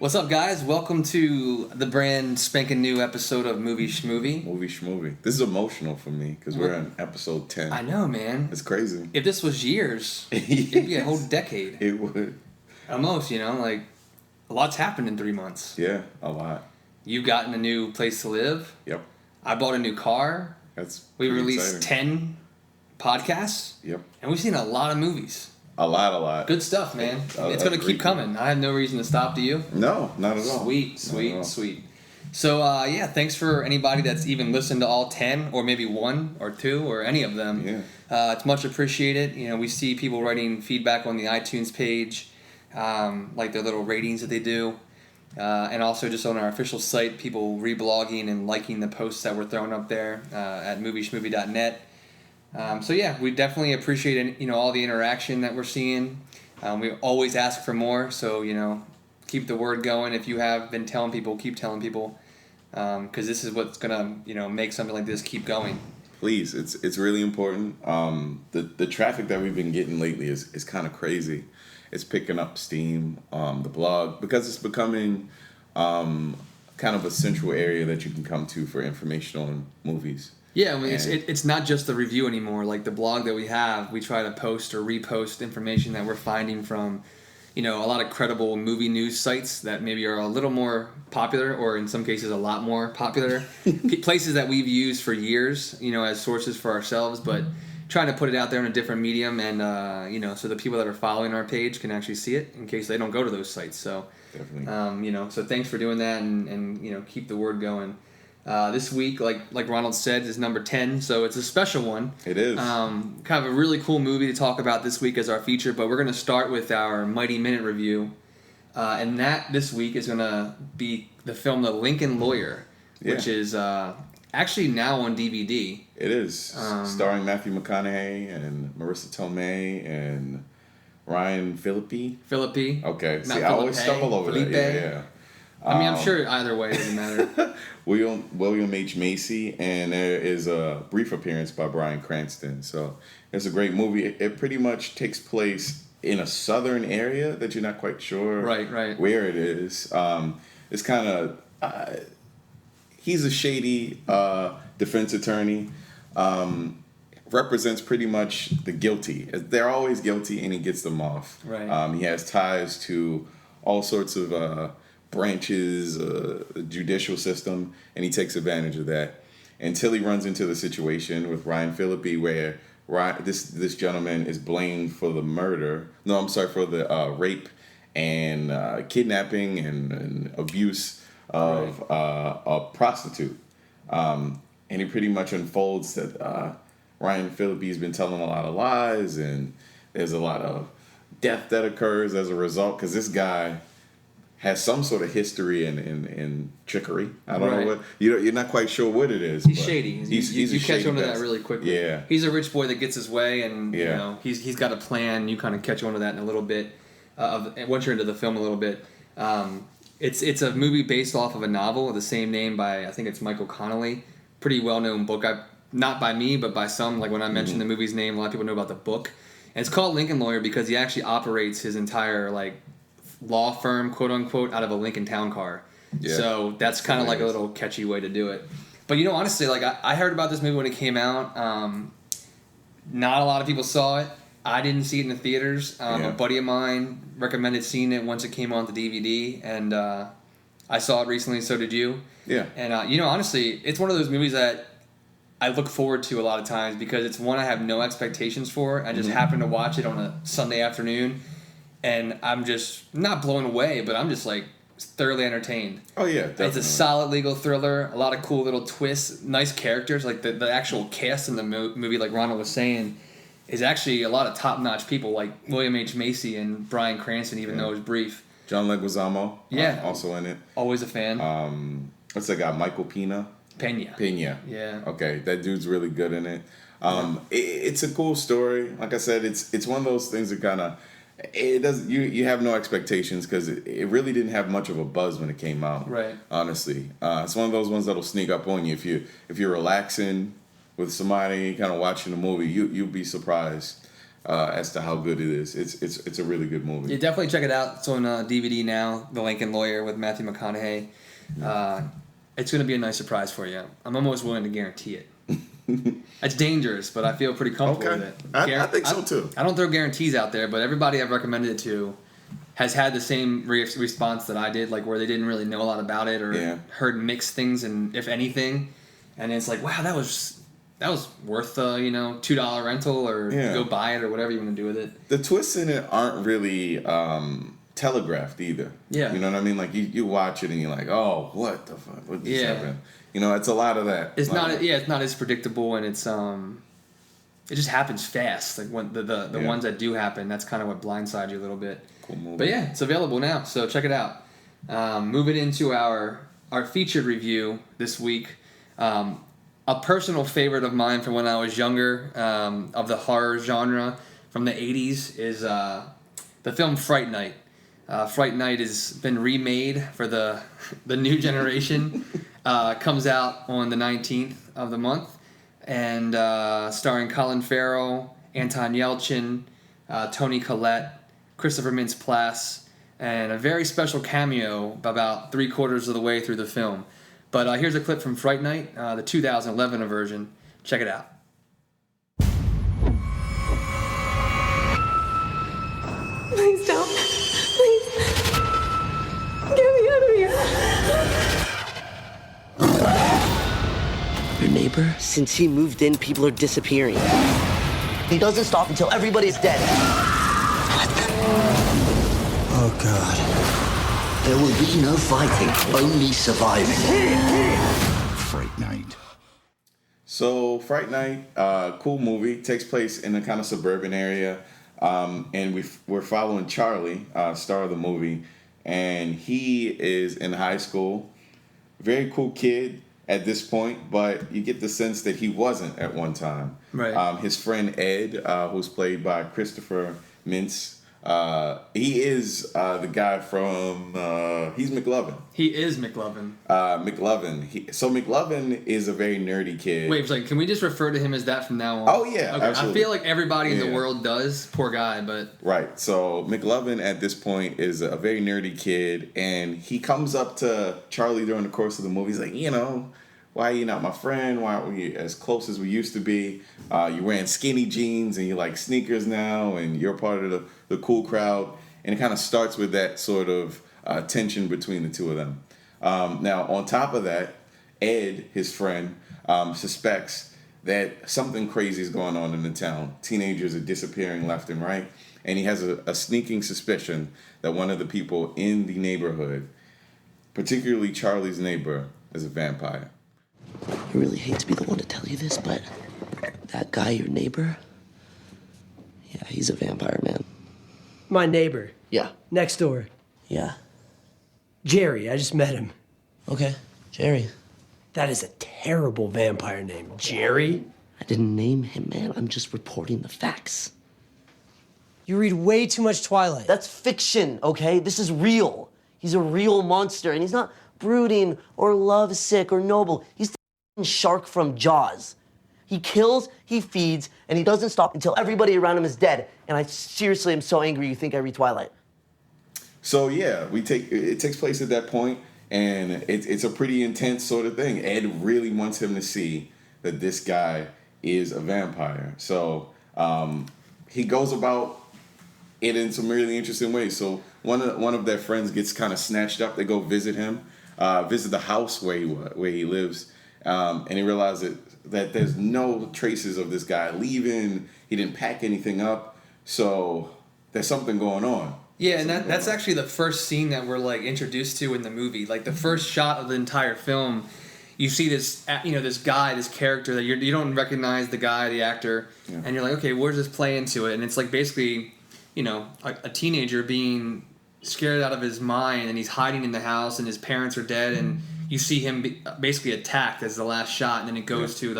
What's up, guys? Welcome to the brand spanking new episode of Movie Schmovie. Movie Schmovie. This is emotional for me because we're on episode 10. I know, man. It's crazy. If this was years, it'd be a whole decade. It would. Almost, like, a lot's happened in 3 months. Yeah, a lot. You've gotten a new place to live. Yep. I bought a new car. We released exciting. 10 podcasts. Yep. And we've seen a lot of movies. A lot. Good stuff, man. It's going to keep coming. I have no reason to stop, do you? No, not at all. Sweet. So, thanks for anybody that's even listened to all 10 or maybe 1 or 2 or any of them. Yeah. It's much appreciated. We see people writing feedback on the iTunes page, like their little ratings that they do. And also just on our official site, people reblogging and liking the posts that we're throwing up there at movieschmovie.net. We definitely appreciate all the interaction that we're seeing. We always ask for more, so keep the word going. If you have been telling people, keep telling people, because this is what's gonna make something like this keep going. Please, it's really important. The traffic that we've been getting lately is kind of crazy. It's picking up steam. The blog, because it's becoming kind of a central area that you can come to for information on movies. Yeah, I mean, it's not just the review anymore. Like the blog that we have, we try to post or repost information that we're finding from, a lot of credible movie news sites that maybe are a little more popular, or in some cases a lot more popular. Places that we've used for years, as sources for ourselves, but trying to put it out there in a different medium and, so the people that are following our page can actually see it in case they don't go to those sites. So, definitely. So thanks for doing that and keep the word going. This week, like Ronald said, is number 10, so it's a special one. It is. Kind of a really cool movie to talk about this week as our feature, but we're going to start with our Mighty Minute review. And that, this week, is going to be the film The Lincoln Lawyer, which is actually now on DVD. It is. Starring Matthew McConaughey and Marissa Tomei and Ryan Phillippe. Okay. See, I always stumble over that. Yeah. I mean, I'm sure either way it doesn't matter. William H. Macy, and there is a brief appearance by Bryan Cranston. So it's a great movie. It pretty much takes place in a southern area that you're not quite sure right. where it is. It's kind of he's a shady defense attorney. Represents pretty much the guilty. They're always guilty, and he gets them off. Right. He has ties to all sorts of branches, the judicial system, and he takes advantage of that until he runs into the situation with Ryan Phillippe where this gentleman is blamed for the for the rape and kidnapping and abuse of a prostitute. And he pretty much unfolds that Ryan Phillippe has been telling a lot of lies, and there's a lot of death that occurs as a result because this guy has some sort of history in trickery. I don't know what you're not quite sure what it is. He's shady. You catch on to that really quickly. Yeah, he's a rich boy that gets his way, and he's got a plan. You kind of catch on to that in a little bit. Once you're into the film a little bit, it's a movie based off of a novel of the same name by I think it's Michael Connelly. Pretty well known book. Not by me, but by some. Like when I mention the movie's name, a lot of people know about the book. And it's called Lincoln Lawyer because he actually operates his entire law firm, quote unquote, out of a Lincoln Town car. Yeah. So that's kind of like a little catchy way to do it. But honestly, I heard about this movie when it came out. Not a lot of people saw it. I didn't see it in the theaters. A buddy of mine recommended seeing it once it came on the DVD, and I saw it recently. So did you? Yeah. And honestly, it's one of those movies that I look forward to a lot of times because it's one I have no expectations for. I just happen to watch it on a Sunday afternoon. And I'm just not blown away, but I'm just thoroughly entertained. Oh yeah, definitely. It's a solid legal thriller, a lot of cool little twists, nice characters. Like the actual cast in the movie, like Ronald was saying, is actually a lot of top-notch people, like William H. Macy and Bryan Cranston, even though it was brief. John Leguizamo, also in it. Always a fan. What's that guy? Michael Pena. Yeah. Okay, that dude's really good in it. It's a cool story. Like I said, it's one of those things that kind of. It does. You have no expectations because it really didn't have much of a buzz when it came out. Right. Honestly, it's one of those ones that'll sneak up on you if you're relaxing with somebody, kind of watching a movie. You'll be surprised as to how good it is. It's a really good movie. Yeah, definitely check it out. It's on DVD now. The Lincoln Lawyer with Matthew McConaughey. It's going to be a nice surprise for you. I'm almost willing to guarantee it. It's dangerous, but I feel pretty comfortable with it. I think so too. I don't throw guarantees out there, but everybody I've recommended it to has had the same response that I did, like where they didn't really know a lot about it or heard mixed things, and if anything, and it's like, wow, that was worth $2 rental, or go buy it, or whatever you want to do with it. The twists in it aren't really telegraphed either. Yeah, you know what I mean. Like you watch it and you're like, oh, what the fuck? What just happened? It's a lot of that. It's not as predictable, and it's it just happens fast. Like when the ones that do happen, that's kind of what blindsides you a little bit. Cool movie. But yeah, it's available now, so check it out. Moving into our featured review this week. A personal favorite of mine from when I was younger, of the horror genre from the 80s, is the film Fright Night. Fright Night has been remade for the new generation. Comes out on the 19th of the month, and starring Colin Farrell, Anton Yelchin, Toni Collette, Christopher Mintz-Plasse, and a very special cameo about 3/4 of the way through the film. But here's a clip from Fright Night, the 2011 version. Check it out. Please don't. Please. Get me out of here. Your neighbor? Since he moved in, people are disappearing. He doesn't stop until everybody's dead. Oh, God. There will be no fighting, only surviving. Fright Night. So, Fright Night, cool movie. Takes place in a kind of suburban area. And we're following Charlie, star of the movie. And he is in high school. Very cool kid at this point, but you get the sense that he wasn't at one time. Right. His friend Ed, who's played by Christopher Mintz, he is the guy from he's McLovin. He is McLovin. McLovin. So McLovin is a very nerdy kid. Wait, can we just refer to him as that from now on? Oh yeah, okay. Absolutely. I feel like everybody in the world does. Poor guy, but right. So McLovin at this point is a very nerdy kid, and he comes up to Charlie during the course of the movie. He's like, why are you not my friend? Why aren't we as close as we used to be? You're wearing skinny jeans and you like sneakers now, and you're part of the cool crowd. And it kind of starts with that sort of tension between the two of them. Now, on top of that, Ed, his friend, suspects that something crazy is going on in the town. Teenagers are disappearing left and right. And he has a sneaking suspicion that one of the people in the neighborhood, particularly Charlie's neighbor, is a vampire. I really hate to be the one to tell you this, but that guy, your neighbor, yeah, he's a vampire, man. My neighbor. Yeah. Next door. Yeah. Jerry, I just met him. Okay, Jerry. That is a terrible vampire name. Jerry? I didn't name him, man. I'm just reporting the facts. You read way too much Twilight. That's fiction, okay? This is real. He's a real monster, and he's not brooding or lovesick or noble. He's the shark from Jaws. He kills, he feeds, and he doesn't stop until everybody around him is dead. And I seriously am so angry you think I read Twilight. So yeah, it takes place at that point, and it's a pretty intense sort of thing. Ed really wants him to see that this guy is a vampire. So he goes about it in some really interesting ways. So one of their friends gets kind of snatched up. They go visit him, visit the house where he lives, and he realizes that there's no traces of this guy leaving. He didn't pack anything up, so there's something going on. Yeah, and that's actually the first scene that we're like introduced to in the movie. Like the first shot of the entire film, you see this this guy, this character that you don't recognize the guy, the actor, and you're like, okay, where's this play into it? And it's like basically, a teenager being scared out of his mind, and he's hiding in the house, and his parents are dead, and you see him basically attacked as the last shot, and then it goes to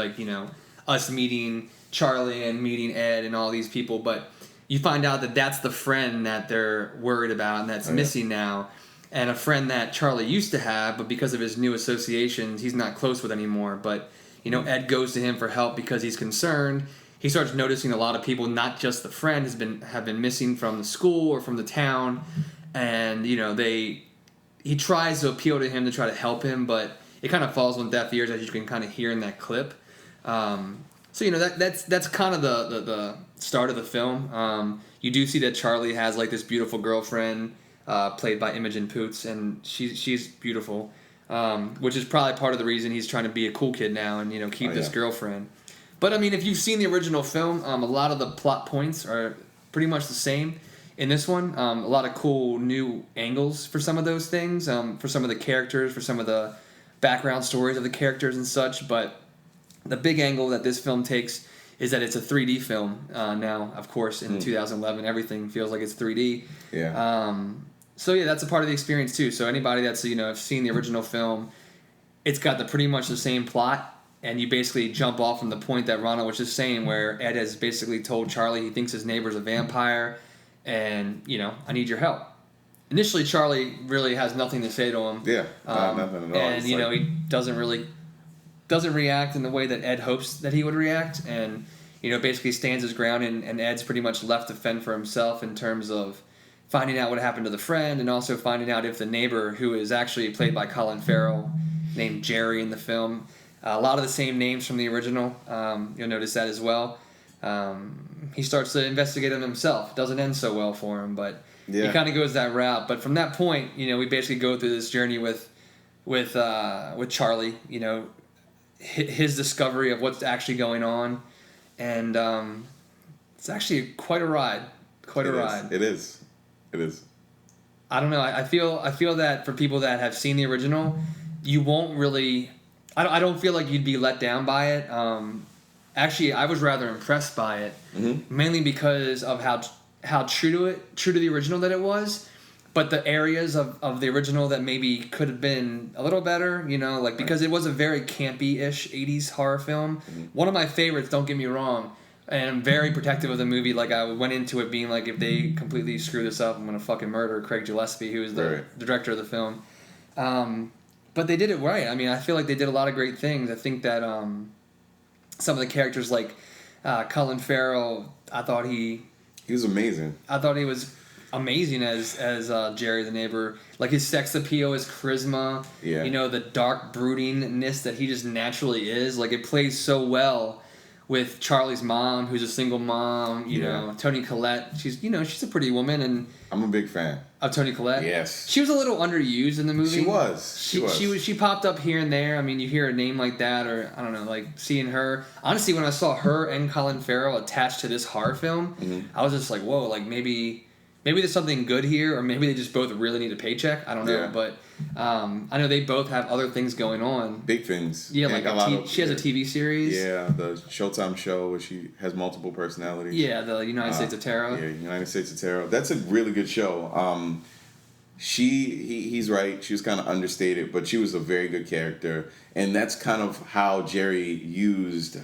us meeting Charlie and meeting Ed and all these people, but you find out that that's the friend that they're worried about and that's missing now, and a friend that Charlie used to have, but because of his new associations, he's not close with anymore. But Ed goes to him for help because he's concerned. he starts noticing a lot of people, not just the friend, have been missing from the school or from the town, and he tries to appeal to him to try to help him, but it kind of falls on deaf ears, as you can kind of hear in that clip. So that's kind of the start of the film. You do see that Charlie has like this beautiful girlfriend, played by Imogen Poots, and she's beautiful, which is probably part of the reason he's trying to be a cool kid now and keep this girlfriend. But I mean, if you've seen the original film, a lot of the plot points are pretty much the same in this one. A lot of cool new angles for some of those things, for some of the characters, for some of the background stories of the characters and such. But the big angle that this film takes is that it's a 3D film now. Of course, in 2011, everything feels like it's 3D. Yeah. So yeah, that's a part of the experience too. So anybody that's have seen the original film, it's got pretty much the same plot. And you basically jump off from the point that Ronald was just saying, where Ed has basically told Charlie he thinks his neighbor's a vampire, and I need your help. Initially, Charlie really has nothing to say to him. Yeah, nothing at all. And he doesn't react in the way that Ed hopes that he would react, and basically stands his ground. And Ed's pretty much left to fend for himself in terms of finding out what happened to the friend, and also finding out if the neighbor, who is actually played by Colin Farrell, named Jerry in the film. A lot of the same names from the original. You'll notice that as well. He starts to investigate him himself. It doesn't end so well for him, but he kind of goes that route. But from that point, we basically go through this journey with Charlie. His discovery of what's actually going on, and it's actually quite a ride. It is. I don't know. I feel that for people that have seen the original, you won't really. I don't feel like you'd be let down by it. Actually, I was rather impressed by it, mainly because of how true to the original that it was. But the areas of the original that maybe could have been a little better, because it was a very campy-ish 80s horror film. One of my favorites, don't get me wrong, and I'm very protective of the movie. Like, I went into it being like, if they completely screw this up, I'm going to fucking murder Craig Gillespie, who is the director of the film. But they did it right. I mean, I feel like they did a lot of great things. I think that some of the characters, like Colin Farrell, I thought he was amazing. I thought he was amazing as Jerry the neighbor. Like, his sex appeal, his charisma, the dark broodingness that he just naturally is. Like, it plays so well with Charlie's mom, who's a single mom. Toni Collette. She's a pretty woman, and I'm a big fan of Toni Collette. Yes, she was a little underused in the movie. She was. She popped up here and there. I mean, you hear a name like that, or I don't know, like seeing her. Honestly, when I saw her and Colin Farrell attached to this horror film, I was just like, whoa, like maybe there's something good here, or maybe they just both really need a paycheck. I don't know, but I know they both have other things going on. Big things. Yeah, like she has a TV series. Yeah, the Showtime show where she has multiple personalities. Yeah, the United States of Terror. Yeah, United States of Terror. That's a really good show. He's right. She was kind of understated, but she was a very good character, and that's kind of how Jerry used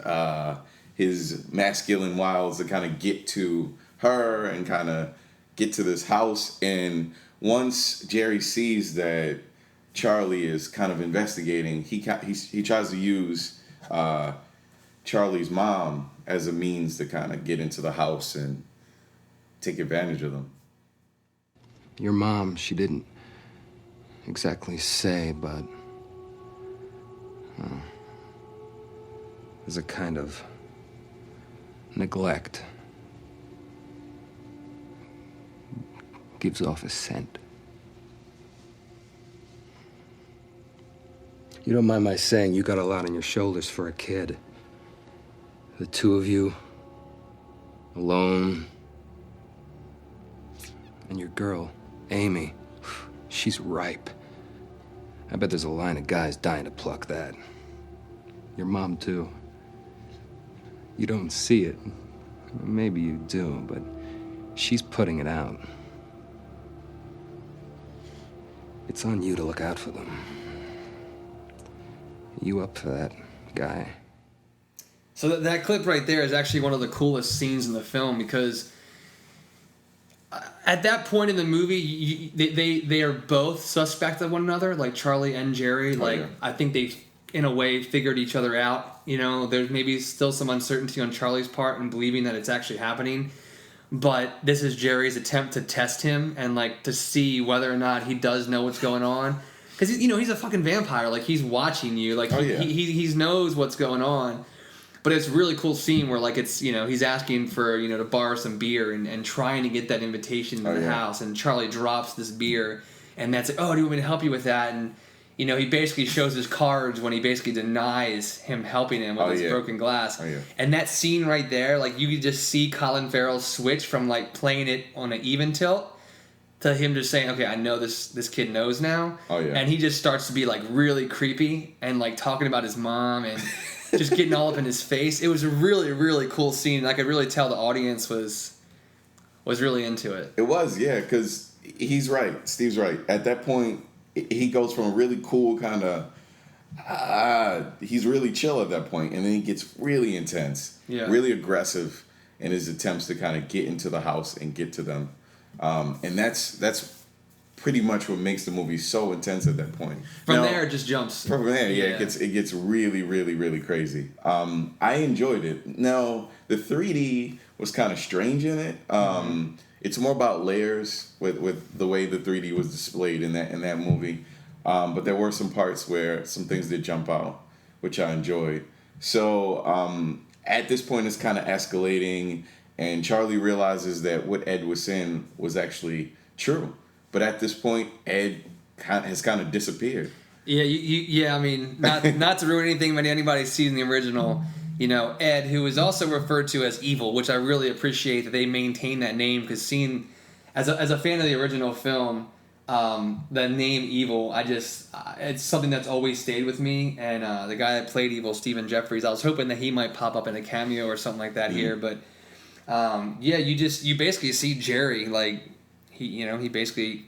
his masculine wiles to kind of get to her and kind of get to this house. And once Jerry sees that Charlie is kind of investigating, he tries to use Charlie's mom as a means to kind of get into the house and take advantage of them. Your mom, she didn't exactly say, but there's a kind of neglect. Gives off a scent. You don't mind my saying, you got a lot on your shoulders for a kid. The two of you, alone. And your girl, Amy, she's ripe. I bet there's a line of guys dying to pluck that. Your mom, too. You don't see it. Maybe you do, but she's putting it out. It's on you to look out for them. You up for that, guy? So that clip right there is actually one of the coolest scenes in the film, because at that point in the movie, they are both suspect of one another, like Charlie and Jerry. I think in a way, figured each other out. You know, there's maybe still some uncertainty on Charlie's part in believing that it's actually happening. But this is Jerry's attempt to test him and, like, to see whether or not he does know what's going on. Because, you know, he's a fucking vampire. Like, he's watching you. Like, he knows what's going on. But it's a really cool scene where, like, it's, you know, he's asking for, you know, to borrow some beer and trying to get that invitation to the house. And Charlie drops this beer. And that's like, oh, do you want me to help you with that? And, you know, he basically shows his cards when he basically denies him helping him with his broken glass. And that scene right there, like, you could just see Colin Farrell switch from, like, playing it on an even tilt to him just saying, okay, I know this kid knows now. And he just starts to be, like, really creepy and, like, talking about his mom and just getting all up in his face. It was a really, really cool scene. I could really tell the audience was really into it. It was, yeah, because he's right. Steve's right. At that point, he goes from a really cool kind of, he's really chill at that point, and then he gets really intense, really aggressive in his attempts to kind of get into the house and get to them. And that's pretty much what makes the movie so intense at that point. From there, it just jumps. From there, it gets really, really, really crazy. I enjoyed it. Now, the 3D was kind of strange in it. It's more about layers with the way the 3D was displayed in that movie. But there were some parts where some things did jump out, which I enjoyed. So at this point, it's kind of escalating, and Charlie realizes that what Ed was saying was actually true. But at this point, Ed has kind of disappeared. Yeah, I mean, not to ruin anything but anybody's seen the original. You know, Ed, who is also referred to as Evil, which I really appreciate that they maintain that name, because seeing, as a fan of the original film, the name Evil, it's something that's always stayed with me. And the guy that played Evil, Stephen Jeffries, I was hoping that he might pop up in a cameo or something like that here. But you basically see Jerry, like, he basically,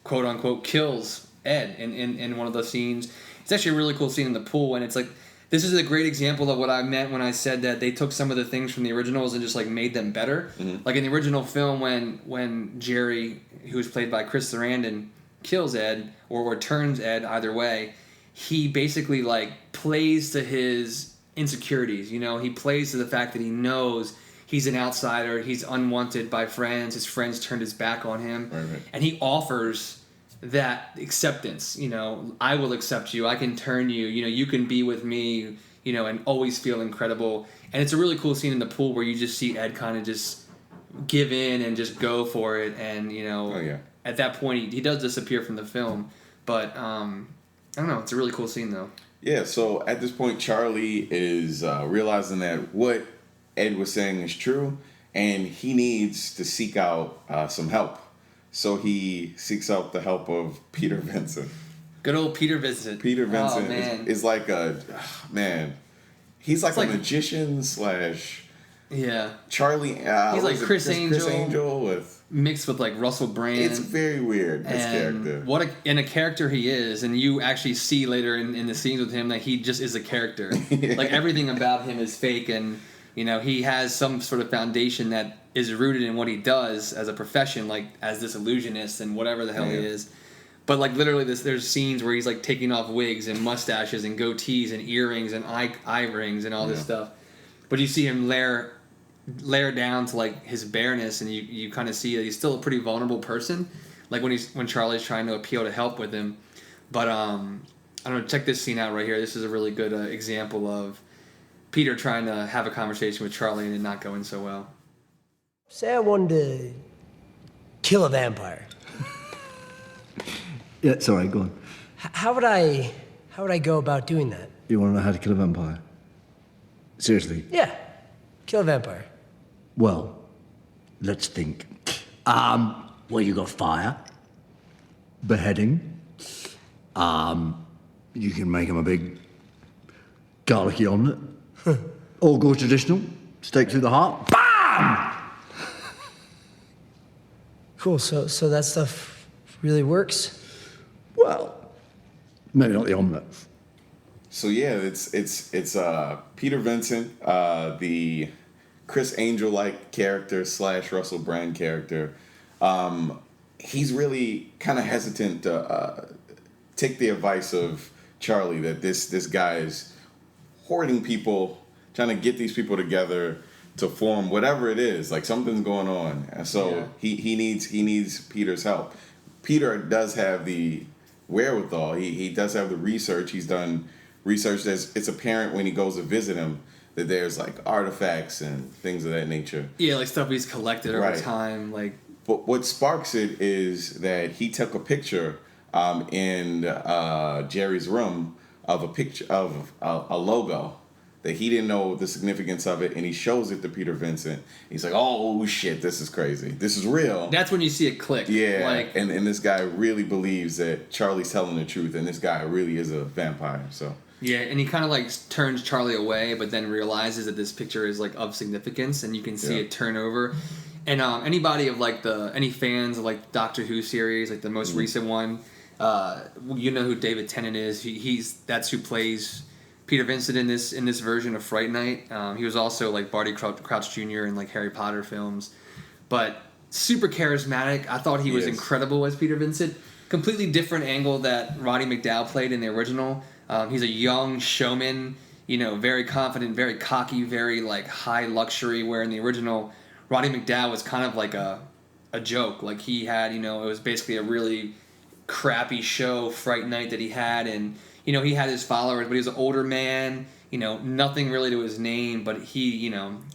quote unquote, kills Ed in one of those scenes. It's actually a really cool scene in the pool, and it's like, this is a great example of what I meant when I said that they took some of the things from the originals and just, like, made them better. Like in the original film, when Jerry, who was played by Chris Sarandon, kills Ed or turns Ed, either way, he basically, like, plays to his insecurities. You know, he plays to the fact that he knows he's an outsider, he's unwanted by friends, his friends turned his back on him, and he offers that acceptance. You know, I will accept you, I can turn you, you know, you can be with me, you know, and always feel incredible. And it's a really cool scene in the pool where you just see Ed kind of just give in and just go for it, and, you know, at that point he does disappear from the film, but I don't know, it's a really cool scene though. Yeah, so at this point Charlie is realizing that what Ed was saying is true, and he needs to seek out some help. So he seeks out the help of Peter Vincent. Good old Peter Vincent. Peter Vincent is like he's like a magician slash Charlie. He's like Chris Angel. Chris Angel with mixed with, like, Russell Brand. It's very weird, his character. And a character he is, and you actually see later in the scenes with him that he just is a character. Like, everything about him is fake, and, you know, he has some sort of foundation that is rooted in what he does as a profession, like as this illusionist and whatever the hell he is. But, like, literally there's scenes where he's, like, taking off wigs and mustaches and goatees and earrings and eye rings and all this stuff. But you see him layer down to, like, his bareness, and you kind of see that he's still a pretty vulnerable person, like when Charlie's trying to appeal to help with him. But I don't know, check this scene out right here. This is a really good example of Peter trying to have a conversation with Charlie and it not going so well. Say I wanted to kill a vampire. Yeah, sorry, go on. How would I go about doing that? You want to know how to kill a vampire? Seriously? Yeah, kill a vampire. Well, let's think. Well, you got fire, beheading. You can make him a big garlicky omelette. Or go traditional, stake through the heart. BAM! Cool. So that stuff really works. Well, maybe not the omelette. So yeah, it's Peter Vincent, the Chris Angel-like character / Russell Brand character. He's really kind of hesitant to take the advice of Charlie that this guy is hoarding people, trying to get these people together to form whatever it is. Like something's going on, and so he needs Peter's help. Peter does have the wherewithal. He does have the research. He's done research. It's apparent when he goes to visit him that there's like artifacts and things of that nature. Yeah, like stuff he's collected over time. Like, but what sparks it is that he took a picture in Jerry's room of a picture of a logo that he didn't know the significance of it, and he shows it to Peter Vincent. He's like, "Oh shit, this is crazy. This is real." That's when you see it click. Yeah, like, and this guy really believes that Charlie's telling the truth, and this guy really is a vampire. So yeah, and he kind of like turns Charlie away, but then realizes that this picture is like of significance, and you can see it turn over. And anybody of like any fans of like Doctor Who series, like the most recent one, you know who David Tennant is. That's who plays Peter Vincent in this version of Fright Night. He was also like Barty Crouch Jr. in like Harry Potter films, but super charismatic. I thought he was incredible as Peter Vincent. Completely different angle that Roddy McDowall played in the original. He's a young showman, very confident, very cocky, very like high luxury. Where in the original, Roddy McDowall was kind of like a joke. Like he had, it was basically a really crappy show, Fright Night, that he had, and he had his followers, but he was an older man, nothing really to his name, but he,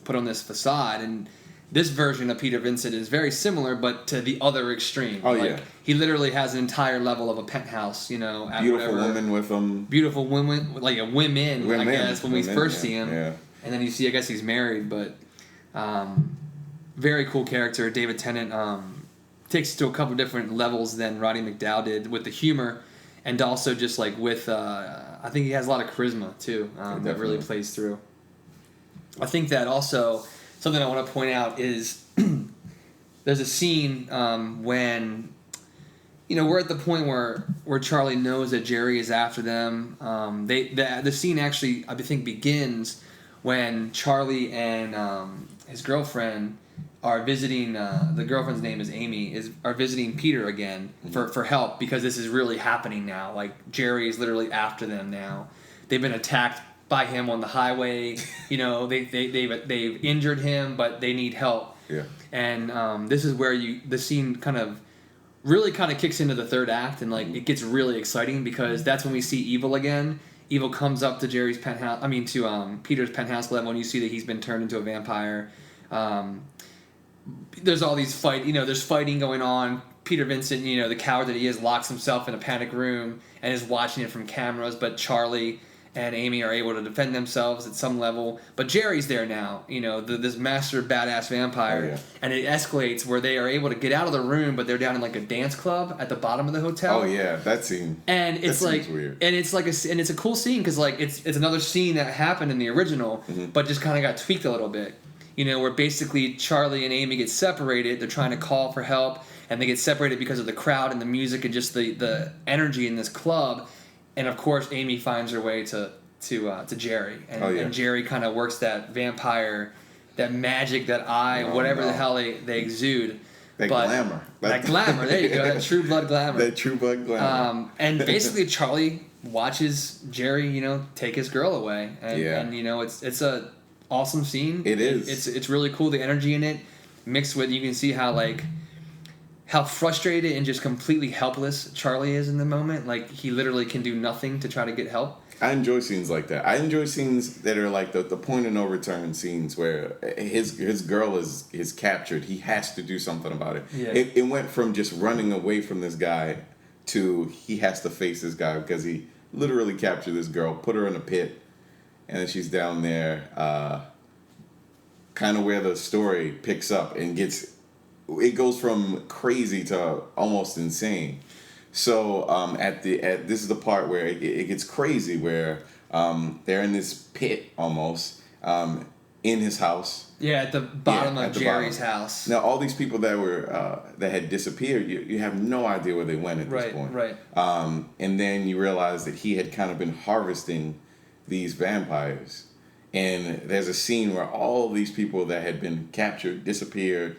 put on this facade. And this version of Peter Vincent is very similar, but to the other extreme. Oh, like, yeah. He literally has an entire level of a penthouse, at beautiful whatever. women with him. Beautiful women, like women, I guess, when we first see him. Yeah. And then you see, I guess he's married, but very cool character. David Tennant takes it to a couple different levels than Roddy McDowall did with the humor. And also just like with, I think he has a lot of charisma too, that really plays through. I think that also, something I want to point out is there's a scene when, we're at the point where Charlie knows that Jerry is after them. The scene actually, I think, begins when Charlie and his girlfriend are visiting, the girlfriend's name is Amy, are visiting Peter again for help, because this is really happening now. Like, Jerry is literally after them now. They've been attacked by him on the highway. They've injured him, but they need help. Yeah. And this is where the scene really kicks into the third act, and like it gets really exciting, because that's when we see Evil again. Evil comes up to Jerry's penthouse. To Peter's penthouse level, and you see that he's been turned into a vampire. There's all these there's fighting going on. Peter Vincent, the coward that he is, locks himself in a panic room and is watching it from cameras, but Charlie and Amy are able to defend themselves at some level. But Jerry's there now, this master badass vampire. Oh, yeah. And it escalates where they are able to get out of the room, but they're down in like a dance club at the bottom of the hotel. Oh yeah, that scene. And it's like weird. And it's like and it's a cool scene, because like it's another scene that happened in the original, but just kind of got tweaked a little bit. Where basically Charlie and Amy get separated. They're trying to call for help, and they get separated because of the crowd and the music and just the energy in this club. And of course, Amy finds her way to Jerry, and Jerry kind of works that vampire, that magic, that whatever the hell they exude. Glamour. That glamour. There you go. That true blood glamour. That true blood glamour. And basically, Charlie watches Jerry, take his girl away, and it's a awesome scene. It is. It's really cool. The energy in it, mixed with, you can see how frustrated and just completely helpless Charlie is in the moment. Like, he literally can do nothing to try to get help. I enjoy scenes like that. I enjoy scenes that are like the point of no return scenes where his girl is captured. He has to do something about it. Yeah. It went from just running away from this guy to he has to face this guy, because he literally captured this girl, put her in a pit, and then she's down there, kind of where the story picks up and it goes from crazy to almost insane. So this is the part where it gets crazy, where they're in this pit almost in his house. Yeah, at the bottom of Jerry's house. Now, all these people that had disappeared, you have no idea where they went at this point. Right. And then you realize that he had kind of been harvesting these vampires. And there's a scene where all these people that had been captured, disappeared,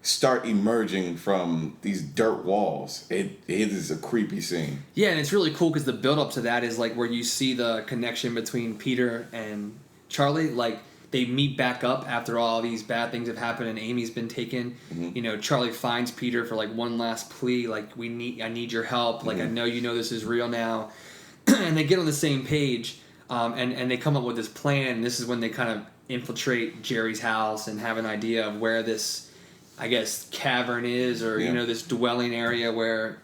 start emerging from these dirt walls. It is a creepy scene. Yeah, and it's really cool because the build up to that is like where you see the connection between Peter and Charlie. Like they meet back up after all these bad things have happened and Amy's been taken. You know, Charlie finds Peter for like one last plea, like I need your help. Like I know you know this is real now, and they get on the same page, and they come up with this plan. This is when they kind of infiltrate Jerry's house and have an idea of where this, I guess, cavern is, or you know, this dwelling area where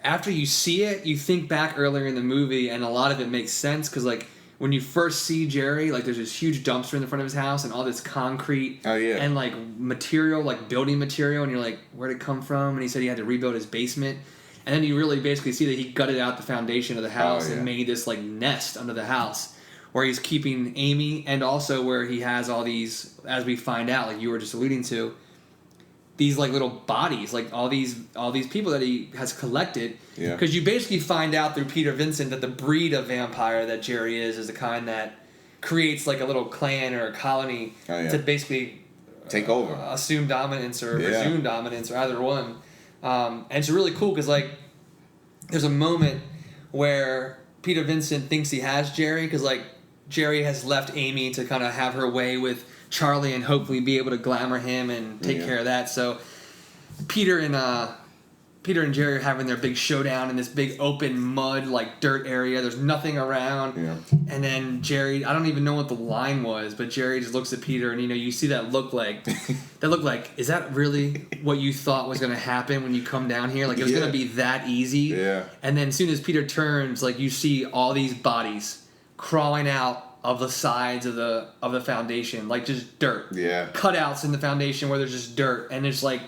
after you see it, you think back earlier in the movie and a lot of it makes sense because like when you first see Jerry, like there's this huge dumpster in the front of his house and all this concrete and like material, like building material, and you're like, where'd it come from? And he said he had to rebuild his basement. And then you really basically see that he gutted out the foundation of the house and made this like nest under the house where he's keeping Amy, and also where he has all these, as we find out, like you were just alluding to, these like little bodies, like all these people that he has collected. Yeah. Because you basically find out through Peter Vincent that the breed of vampire that Jerry is the kind that creates like a little clan or a colony to basically take over, assume dominance or presume dominance, or either one. And it's really cool because like there's a moment where Peter Vincent thinks he has Jerry because like Jerry has left Amy to kind of have her way with Charlie and hopefully be able to glamour him and take care of that. So Peter and Jerry are having their big showdown in this big open mud like dirt area. There's nothing around. And then Jerry, I don't even know what the line was, but Jerry just looks at Peter and you see that look like is that really what you thought was going to happen when you come down here? Like it was going to be that easy. And then as soon as Peter turns, like you see all these bodies crawling out of the sides of the foundation, like just dirt. Cutouts in the foundation where there's just dirt, and it's like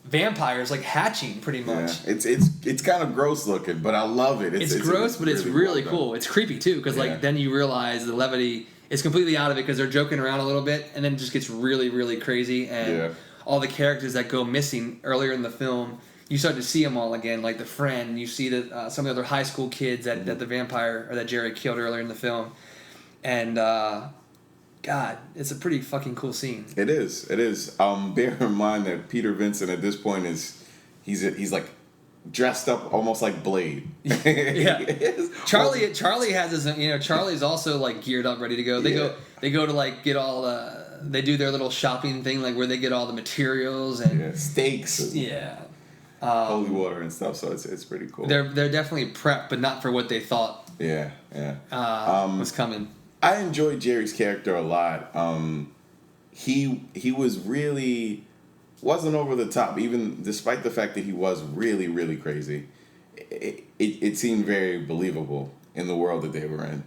vampires like hatching pretty much. It's kind of gross looking, but I love it. It's gross, but it's really cool. It's creepy too, because like then you realize the levity is completely out of it because they're joking around a little bit, and then it just gets really, really crazy, and all the characters that go missing earlier in the film, you start to see them all again, like the friend. You see that some of the other high school kids that the vampire or that Jerry killed earlier in the film, and God, it's a pretty fucking cool scene. It is. Bear in mind that Peter Vincent at this point he's like dressed up almost like Blade. Charlie has his, Charlie's also like geared up, ready to go. They go to like get all they do their little shopping thing, like where they get all the materials and steaks. Holy water and stuff. So it's pretty cool. They're definitely prepped, but not for what they thought. Was coming. I enjoyed Jerry's character a lot. He was really wasn't over the top, even despite the fact that he was really, really crazy. It seemed very believable in the world that they were in,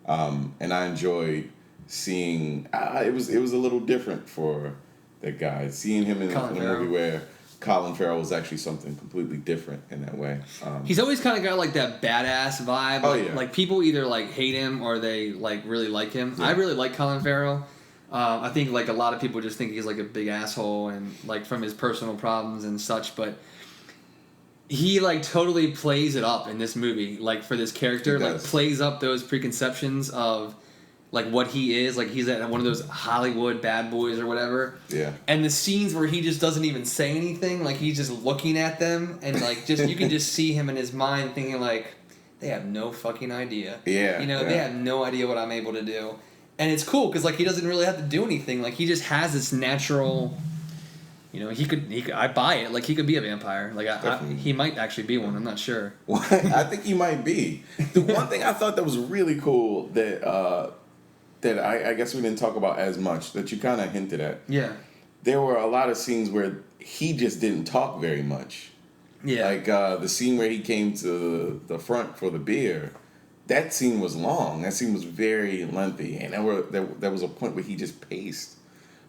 and I enjoyed seeing. It was a little different for that guy. Seeing him in a movie where Colin Farrell was actually something completely different in that way. He's always kind of got like that badass vibe. Like people either like hate him or they like really like him. I really like Colin Farrell. I think like a lot of people just think he's like a big asshole and like from his personal problems and such, but he like totally plays it up in this movie. Like for this character, like plays up those preconceptions of like what he is. Like he's at one of those Hollywood bad boys or whatever. And the scenes where he just doesn't even say anything, like he's just looking at them and like just you can just see him in his mind thinking like they have no fucking idea. They have no idea what I'm able to do. And it's cool because like he doesn't really have to do anything. Like he just has this natural, he could I buy it. Like he could be a vampire. Like he might actually be one. I'm not sure. I think he might be. The one thing I thought that was really cool that I guess we didn't talk about as much, that you kind of hinted at. There were a lot of scenes where he just didn't talk very much. Like the scene where he came to the front for the beer. That scene was long. That scene was very lengthy, and there was a point where he just paced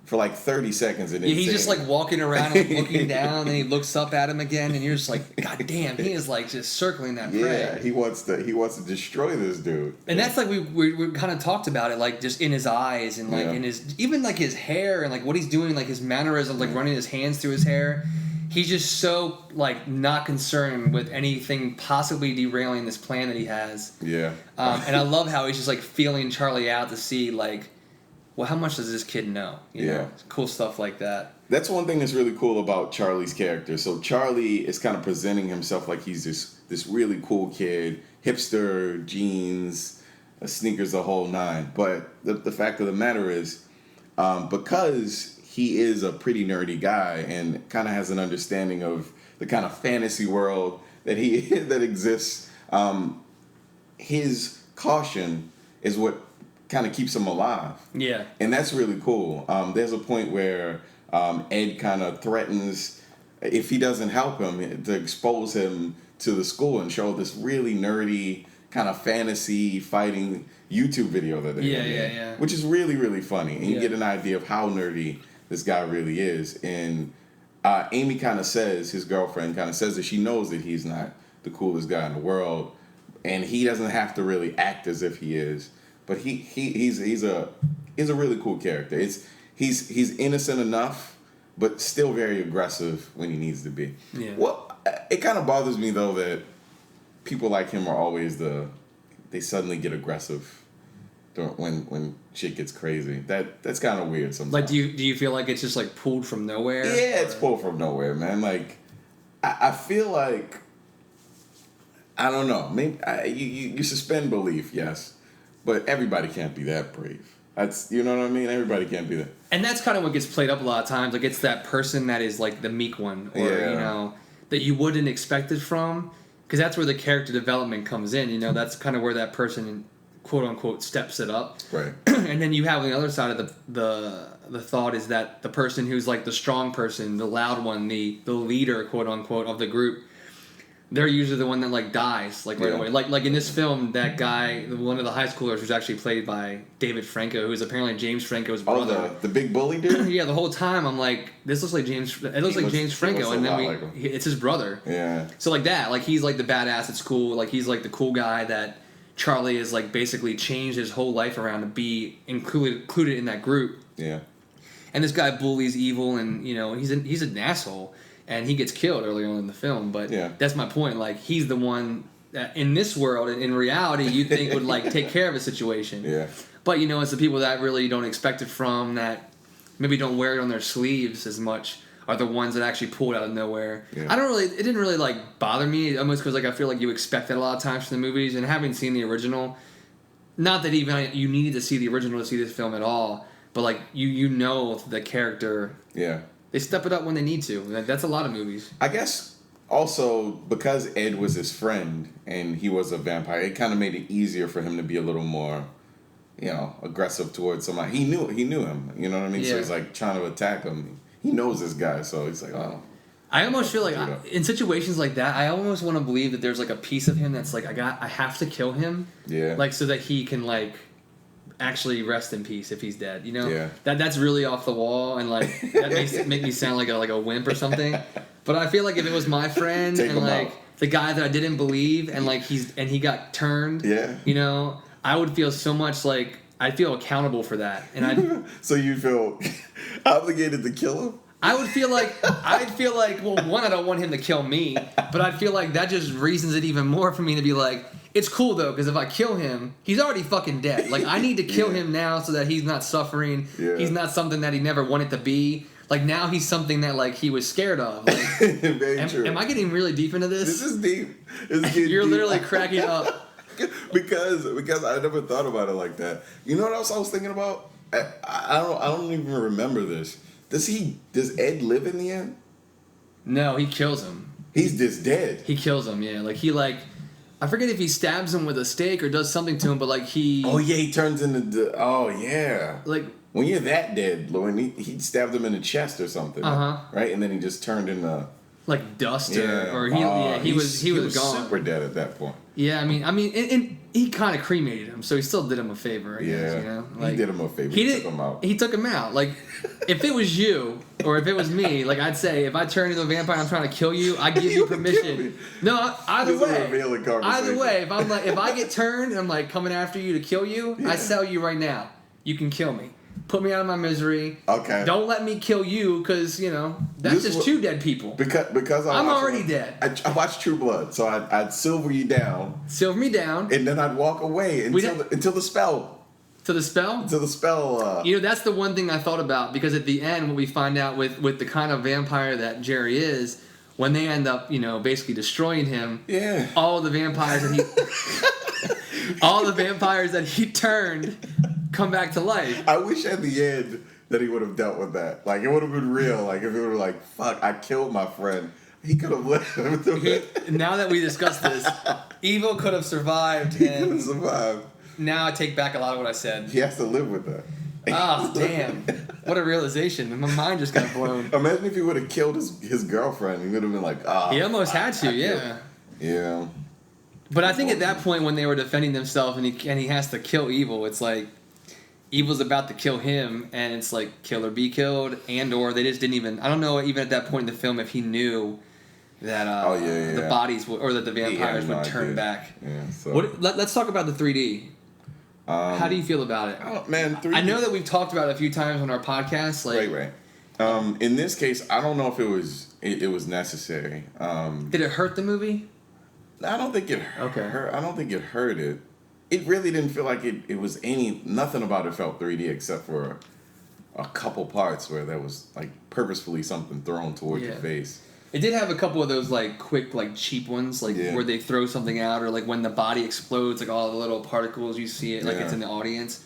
for like 30 seconds. And he's just like walking around and looking down, and he looks up at him again, and you're just like, God damn, he is like just circling that prey. He wants to destroy this dude. And that's like we kind of talked about it, like just in his eyes and like in his even like his hair and like what he's doing, like his mannerisms, like running his hands through his hair. He's just so like not concerned with anything possibly derailing this plan that he has. And I love how he's just like feeling Charlie out to see like well, how much does this kid know? You know? Cool stuff like that. That's one thing that's really cool about Charlie's character. So Charlie is kind of presenting himself like he's this really cool kid, hipster, jeans, sneakers, the whole nine. But the fact of the matter is, because he is a pretty nerdy guy and kind of has an understanding of the kind of fantasy world that exists, his caution is what kind of keeps him alive. Yeah. And that's really cool. There's a point where Ed kind of threatens, if he doesn't help him, to expose him to the school and show this really nerdy kind of fantasy fighting YouTube video that they made, which is really, really funny. And you get an idea of how nerdy this guy really is. And Amy kind of says, his girlfriend kind of says that she knows that he's not the coolest guy in the world, and he doesn't have to really act as if he is. But he's a really cool character. He's innocent enough, but still very aggressive when he needs to be. Yeah. Well, it kind of bothers me though that people like him are always they suddenly get aggressive when shit gets crazy. That's kind of weird sometimes. Like, do you feel like it's just like pulled from nowhere? Yeah, it's pulled from nowhere, man. Like, I feel like, I don't know. Maybe you suspend belief, yes, but everybody can't be that brave. That's, you know what I mean? Everybody can't be that. And that's kind of what gets played up a lot of times. Like, it's that person that is like the meek one, or you know, that you wouldn't expect it from, because that's where the character development comes in. You know, that's kind of where that person, quote unquote, steps it up. Right. And then you have on the other side of the thought is that the person who's like the strong person, the loud one, the leader, quote unquote, of the group, they're usually the one that like dies like right away. Like in this film, that guy, one of the high schoolers, was actually played by David Franco, who is apparently James Franco's brother. The big bully dude. Yeah, the whole time I'm like, this looks like James. It looks like James Franco, and then it's his brother. Yeah. So like that, like he's like the badass at school. Like he's like the cool guy that Charlie is like basically changed his whole life around to be included in that group. Yeah. And this guy bullies evil, and you know he's an asshole. And he gets killed early on in the film, but that's my point. Like, he's the one that in this world, in reality, you think would like take care of a situation. Yeah. But you know, it's the people that really don't expect it from, that maybe don't wear it on their sleeves as much, are the ones that actually pull it out of nowhere. Yeah. It didn't really like bother me, almost because like I feel like you expect that a lot of times from the movies, and having seen the original, not that even you needed to see the original to see this film at all, but like you know the character. Yeah. They step it up when they need to. That's a lot of movies. I guess also because Ed was his friend and he was a vampire, it kind of made it easier for him to be a little more, you know, aggressive towards somebody. He knew him. You know what I mean? Yeah. So he's like trying to attack him. He knows this guy, so he's like, oh. I almost feel like in situations like that, I almost want to believe that there's like a piece of him that's like I have to kill him. Yeah. Like so that he can like actually rest in peace if he's dead, you know? That's really off the wall, and like that make me sound like a wimp or something. But I feel like if it was my friend and like the guy that I didn't believe and like he got turned, you know, I would feel so much like I'd feel accountable for that, and I. So you feel obligated to kill him? I'd feel like, well, one, I don't want him to kill me, but I'd feel like that just reasons it even more for me to be like, it's cool though, because if I kill him, he's already fucking dead. Like, I need to kill him now so that he's not suffering. Yeah. He's not something that he never wanted to be. Like, now he's something that, like, he was scared of. Like, Very true. Am I getting really deep into this? This is deep. You're deep. Literally cracking up. because I never thought about it like that. You know what else I was thinking about? I don't even remember this. Does Ed live in the end? No, he kills him. He's just dead. He kills him, yeah. Like, I forget if he stabs him with a stake or does something to him, but like he... Oh, yeah, he turns into... Oh, yeah. Like... When you're that dead, Lauren, he stabbed him in the chest or something. Right? And then he just turned into... Like dust or he was gone. Super dead at that point. Yeah, I mean, and he kind of cremated him, so he still did him a favor. I guess, you know? Like, he did him a favor. He took him out. He took him out. Like, if it was you or if it was me, like I'd say, if I turn into a vampire, and I'm trying to kill you. I give you permission. No, either way, if I get turned and I'm like coming after you to kill you, I tell you right now, you can kill me. Put me out of my misery. Okay. Don't let me kill you, because you know that's just two dead people. Because I'm already dead. I watched True Blood, so I'd silver you down. Silver me down, and then I'd walk away until the spell To the spell? To the spell. That's the one thing I thought about, because at the end, when we find out with the kind of vampire that Jerry is, when they end up, basically destroying him, all the vampires that he turned come back to life. I wish at the end that he would have dealt with that. Like, it would have been real. Like, if it were like, fuck, I killed my friend. He could have lived. Now that we discussed this, Evil could have survived. He could have survived. Now I take back a lot of what I said. He has to live with that. Oh, damn. What a realization. My mind just got blown. Imagine if he would have killed his girlfriend. He would have been like, He almost had to, yeah. Yeah. But I think at that point when they were defending themselves and he has to kill Evil, it's like Evil's about to kill him, and it's like kill or be killed, or they just didn't even... I don't know even at that point in the film if he knew that the bodies or that the vampires would turn back. Yeah, so. Let's talk about the 3D. How do you feel about it? Oh, man, 3D. I know that we've talked about it a few times on our podcast. Right. In this case, I don't know if it was necessary. Did it hurt the movie? I don't think it hurt. I don't think it hurt it. It really didn't feel like it was nothing about it felt 3D except for a couple parts where there was like purposefully something thrown towards your face. It did have a couple of those like quick like cheap ones where they throw something out, or like when the body explodes, like all the little particles, you see it like it's in the audience.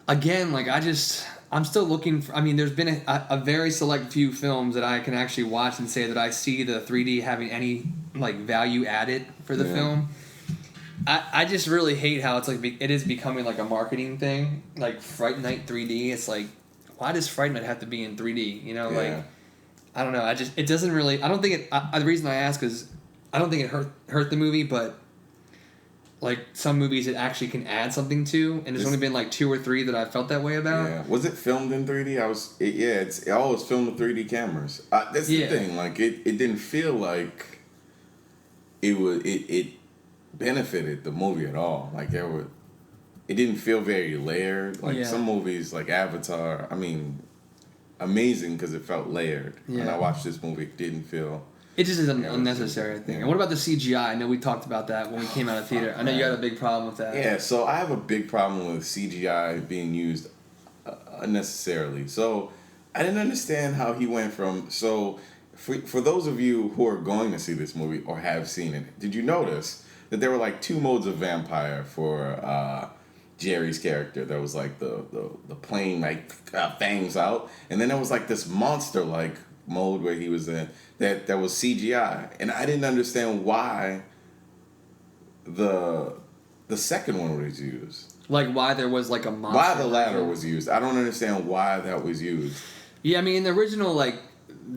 Again, like I'm still looking for... I mean, there's been a very select few films that I can actually watch and say that I see the 3D having any like value added for the film. I just really hate how it's like it is becoming like a marketing thing, like Fright Night 3D. It's like, why does Fright Night have to be in 3D? Like, I don't know. It doesn't really... I don't think it... the reason I ask is I don't think it hurt the movie, but like some movies it actually can add something to, and there's only been like 2 or 3 that I felt that way about. Yeah. Was it filmed in 3D? It always filmed with 3D cameras. That's the thing. Like it didn't feel like it benefited the movie at all. Like it didn't feel very layered. Like some movies, like Avatar. I mean, amazing because it felt layered. When I watched this movie, it didn't feel. It just is unnecessary, I think. And what about the CGI? I know we talked about that when we came out of theater. I know you had a big problem with that. Yeah, so I have a big problem with CGI being used unnecessarily. So I didn't understand how he went from... So for those of you who are going to see this movie or have seen it, did you notice that there were like 2 modes of vampire for Jerry's character? There was like the plain like fangs out, and then there was like this monster like mode where he was in that was CGI, and I didn't understand why the second one was used. Like why there was like a monster. Why the latter was used. I don't understand why that was used. Yeah, I mean in the original like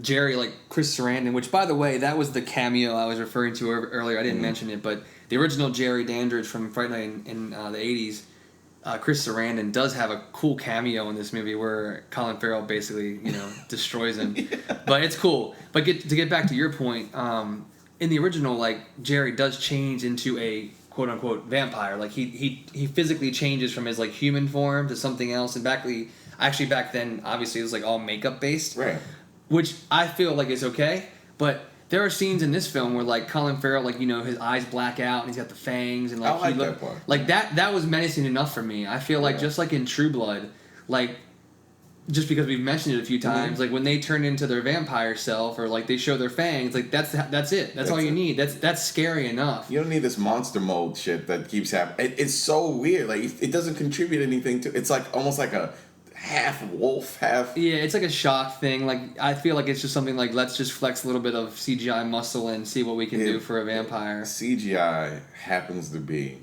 Jerry, like Chris Sarandon, which by the way that was the cameo I was referring to earlier. I didn't mention it, but the original Jerry Dandridge from Fright Night in the 80s. Chris Sarandon does have a cool cameo in this movie where Colin Farrell basically, destroys him. But it's cool. But to get back to your point, in the original, like Jerry does change into a quote unquote vampire. Like he physically changes from his like human form to something else. And back then, obviously, it was like all makeup based, right? Which I feel like is okay, but. There are scenes in this film where, like, Colin Farrell, like, his eyes black out and he's got the fangs and, like, I like that part. Like, that was menacing enough for me. I feel like, just like in True Blood, like, just because we've mentioned it a few times, like, when they turn into their vampire self or, like, they show their fangs, like, that's it. That's all you need. That's scary enough. You don't need this monster mode shit that keeps happening. It's so weird. Like, it doesn't contribute anything to... It's, like, almost like a... half wolf, half... Yeah, it's like a shock thing. Like, I feel like it's just something like, let's just flex a little bit of CGI muscle and see what we can do for a vampire. CGI happens to be...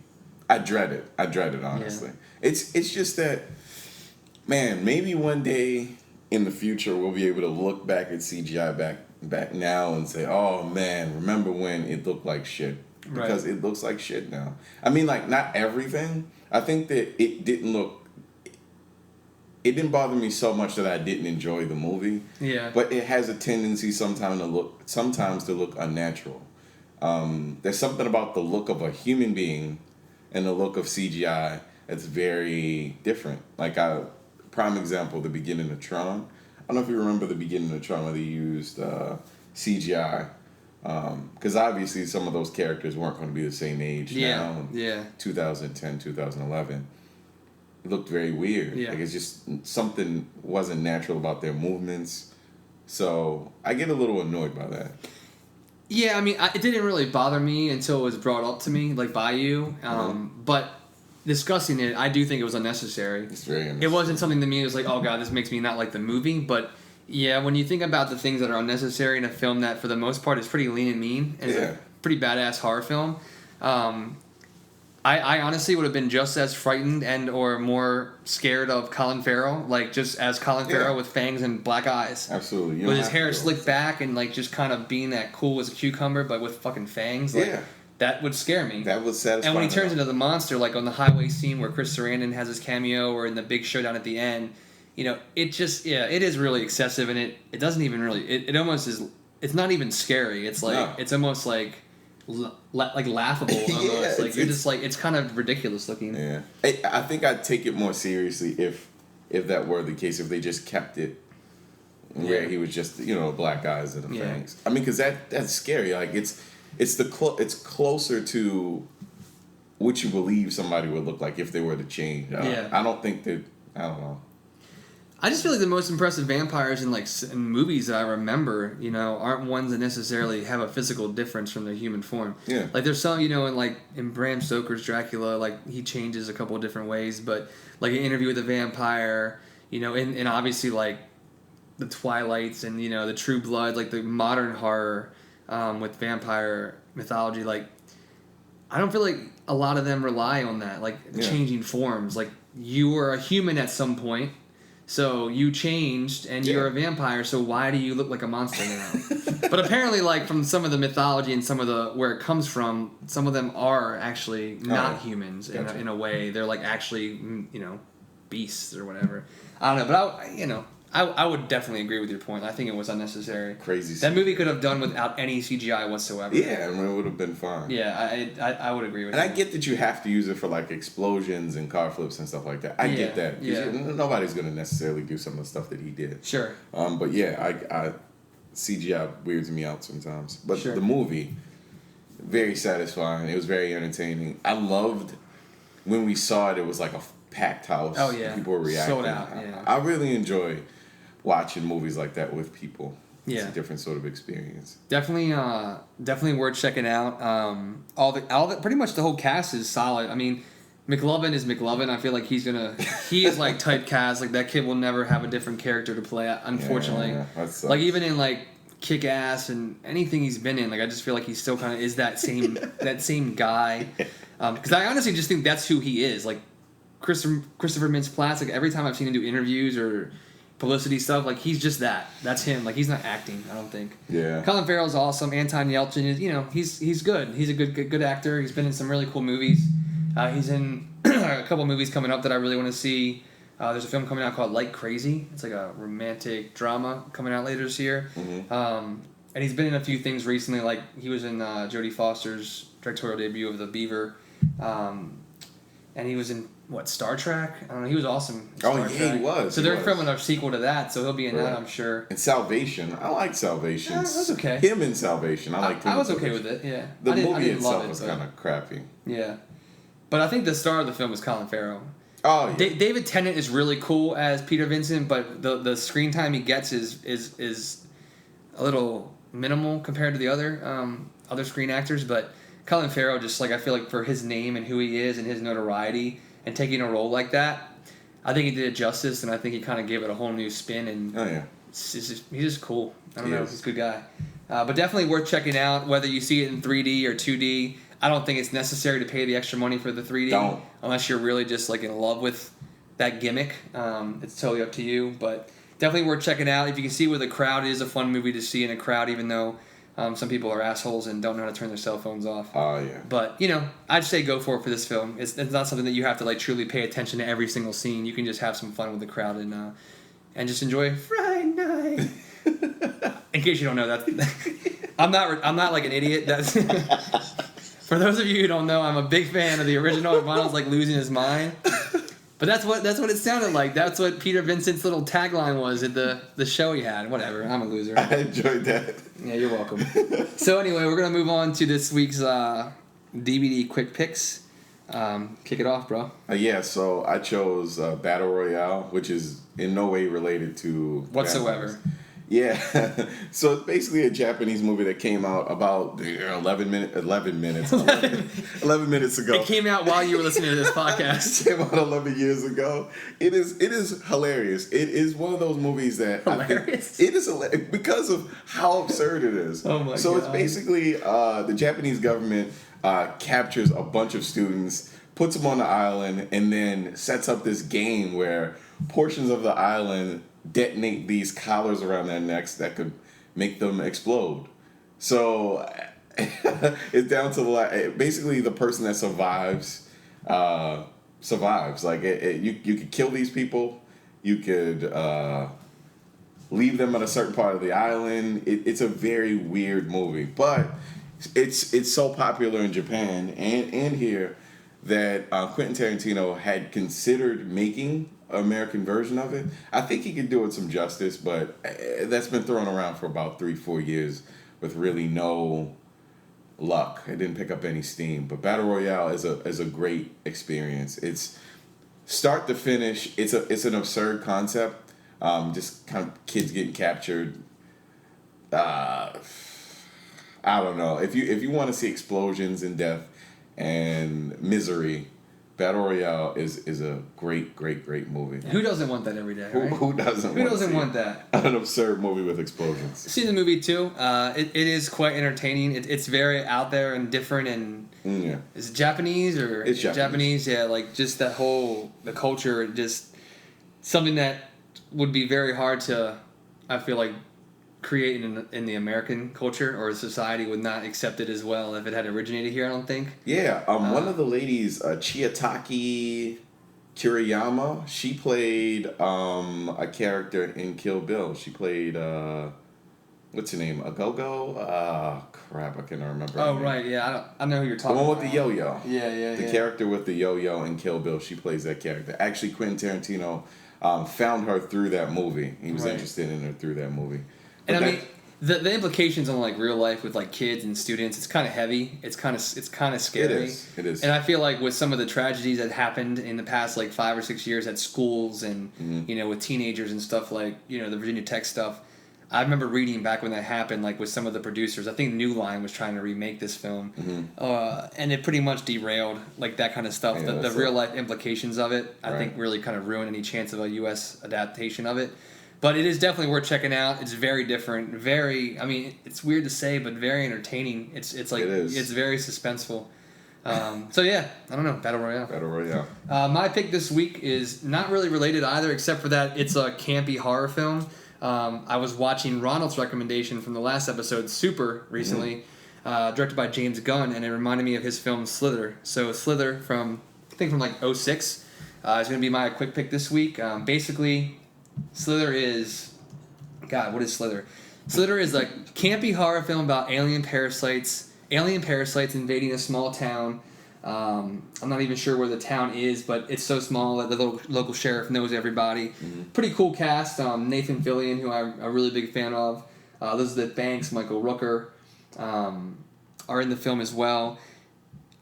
I dread it, honestly. Yeah. It's just that, man, maybe one day in the future we'll be able to look back at CGI back now and say, oh, man, remember when it looked like shit? Because it looks like shit now. I mean, like, not everything. I think that it didn't look... It didn't bother me so much that I didn't enjoy the movie. Yeah. But it has a tendency sometimes to look unnatural. There's something about the look of a human being and the look of CGI that's very different. Like prime example, the beginning of Tron. I don't know if you remember the beginning of Tron where they used CGI. Because obviously some of those characters weren't going to be the same age now. 2010, 2011. looked very weird. Yeah. Like it's just something wasn't natural about their movements. So I get a little annoyed by that. Yeah, I mean, it didn't really bother me until it was brought up to me, like by you. But discussing it, I do think it was unnecessary. It's very unnecessary. It wasn't something to me. It was like, oh god, this makes me not like the movie. But yeah, when you think about the things that are unnecessary in a film that, for the most part, is pretty lean and mean, and is a pretty badass horror film. I honestly would have been just as frightened and or more scared of Colin Farrell, like just as Colin Farrell with fangs and black eyes. Absolutely. With his hair slicked back and like just kind of being that cool as a cucumber, but with fucking fangs. Like, that would scare me. That would satisfy. And when he turns into the monster, like on the highway scene where Chris Sarandon has his cameo, or in the big showdown at the end, you know, it just it is really excessive, and it doesn't even really it almost is. It's not even scary. It's like it's almost like laughable almost. Like you're just like, it's kind of ridiculous looking. Yeah, I think I'd take it more seriously if that were the case. If they just kept it where he was just black eyes and the fangs. I mean, because that's scary. Like it's closer to what you believe somebody would look like if they were to change. I don't think that. I don't know. I just feel like the most impressive vampires in movies that I remember, aren't ones that necessarily have a physical difference from their human form. Yeah. Like there's some, in Bram Stoker's Dracula, like he changes a couple of different ways, but like an Interview with a Vampire, and obviously like the Twilights and the True Blood, like the modern horror with vampire mythology, like I don't feel like a lot of them rely on that, like changing forms. Like you were a human at some point. So you changed, and you're a vampire, so why do you look like a monster now? But apparently, like, from some of the mythology and some of the where it comes from, some of them are actually not humans in a way. They're, like, actually, beasts or whatever. I don't know, but I would definitely agree with your point. I think it was unnecessary. Crazy. That movie could have done without any CGI whatsoever. Yeah, I mean, it would have been fine. Yeah, I would agree with you. that. And I get that you have to use it for, like, explosions and car flips and stuff like that. I get that. Yeah. Nobody's going to necessarily do some of the stuff that he did. Sure. But, yeah, I CGI weirds me out sometimes. But the movie, very satisfying. It was very entertaining. I loved when we saw it, it was like a packed house. Oh, yeah. People were reacting. Sold out, yeah. I really enjoy watching movies like that with people. Yeah. It's a different sort of experience. Definitely worth checking out. All the pretty much the whole cast is solid. I mean, McLovin is McLovin. I feel like he is like typecast. Like that kid will never have a different character to play, unfortunately. Yeah, that sucks. Like even in like Kick-Ass and anything he's been in, like I just feel like he still kind of is that same guy. Because I honestly just think that's who he is. Like Christopher Mintz-Plasse. Like every time I've seen him do interviews or publicity stuff, like he's just that. That's him. Like he's not acting, I don't think. Yeah. Colin Farrell's awesome. Anton Yelchin is, he's good. He's a good actor. He's been in some really cool movies. He's in a couple movies coming up that I really want to see. There's a film coming out called Like Crazy. It's like a romantic drama coming out later this year. Mm-hmm. And he's been in a few things recently. Like he was in Jodie Foster's directorial debut of The Beaver. And he was in Star Trek? I don't know. He was awesome. Star Trek. He was. So they're filming a sequel to that, so he'll be in that, I'm sure. And Salvation. I like Salvation. Yeah, that's okay. Him in Salvation. I liked him. I was okay with it, yeah. The movie itself was kind of crappy. Yeah. But I think the star of the film was Colin Farrell. Oh, yeah. David Tennant is really cool as Peter Vincent, but the screen time he gets is a little minimal compared to the other screen actors, but Colin Farrell, just like I feel like for his name and who he is and his notoriety and taking a role like that, I think he did it justice, and I think he kind of gave it a whole new spin. And he's just cool. I don't know, he's a good guy. But definitely worth checking out, whether you see it in 3D or 2D. I don't think it's necessary to pay the extra money for the 3D unless you're really just like in love with that gimmick. It's totally up to you, but definitely worth checking out. If you can see where the crowd is, a fun movie to see in a crowd, even though some people are assholes and don't know how to turn their cell phones off. Oh, yeah. But, I'd say go for it for this film. It's not something that you have to like truly pay attention to every single scene. You can just have some fun with the crowd and just enjoy Friday night. In case you don't know, I'm not like an idiot. That's for those of you who don't know, I'm a big fan of the original. Ronald's like losing his mind. But that's what it sounded like. That's what Peter Vincent's little tagline was at the show he had. Whatever. I'm a loser. I enjoyed that. Yeah, you're welcome. So anyway, we're gonna move on to this week's DVD quick picks. Kick it off, bro. Yeah, so I chose Battle Royale, which is in no way related to whatsoever. Japanese. Yeah, so it's basically a Japanese movie that came out about 11 minutes ago. It came out while you were listening to this podcast. It came out 11 years ago. It is hilarious. It is one of those movies that hilarious. It is hilarious because of how absurd it is. Oh my god! So it's basically the Japanese government captures a bunch of students, puts them on the island, and then sets up this game where portions of the island detonate these collars around their necks that could make them explode. So it's down to basically the person that survives. Like you could kill these people, you could leave them on a certain part of the island. It's a very weird movie, but it's so popular in Japan and here that Quentin Tarantino had considered making an American version of it. I think he could do it some justice, but that's been thrown around for about 3-4 years with really no luck. It didn't pick up any steam. But Battle Royale is a great experience. It's start to finish. It's an absurd concept. Just kind of kids getting captured. I don't know. If you want to see explosions and death and misery, Battle Royale is a great movie. Who doesn't want that every day, right? Who doesn't want that? An absurd movie with explosions. See the movie too. It is quite entertaining. It's very out there and different and is it Japanese or it's Japanese? Yeah, like just that whole the culture, just something that would be very hard to, I feel like, create in the American culture, or society would not accept it as well if it had originated here, I don't think. Yeah, one of the ladies, Chiyataki Kiriyama, she played a character in Kill Bill. She played, what's her name? Agogo? Crap, I can't remember. Oh, right, yeah, I know who you're talking about. The one with the yo-yo. Yeah. The character with the yo-yo in Kill Bill, she plays that character. Actually, Quentin Tarantino found her through that movie. He was interested in her through that movie. And I mean, the implications on like real life with like kids and students, it's kind of heavy. It's kind of scary. It is. And I feel like with some of the tragedies that happened in the past like 5 or 6 years at schools and with teenagers and stuff like the Virginia Tech stuff, I remember reading back when that happened, like with some of the producers. I think New Line was trying to remake this film, and it pretty much derailed like that kind of stuff. Yeah, the real life implications of it, I think, really kind of ruined any chance of a U.S. adaptation of it. But it is definitely worth checking out. It's very different. I mean, it's weird to say, but very entertaining. It's like it's very suspenseful. So yeah, I don't know. Battle Royale. My pick this week is not really related either, except for that it's a campy horror film. I was watching Ronald's recommendation from the last episode, Super, recently, directed by James Gunn, and it reminded me of his film Slither. So Slither from like 2006 is going to be my quick pick this week. Basically, Slither is... God, what is Slither? Slither is a campy horror film about alien parasites invading a small town. I'm not even sure where the town is, but it's so small that the local sheriff knows everybody. Pretty cool cast. Nathan Fillion, who I'm a really big fan of. Elizabeth Banks, Michael Rooker are in the film as well.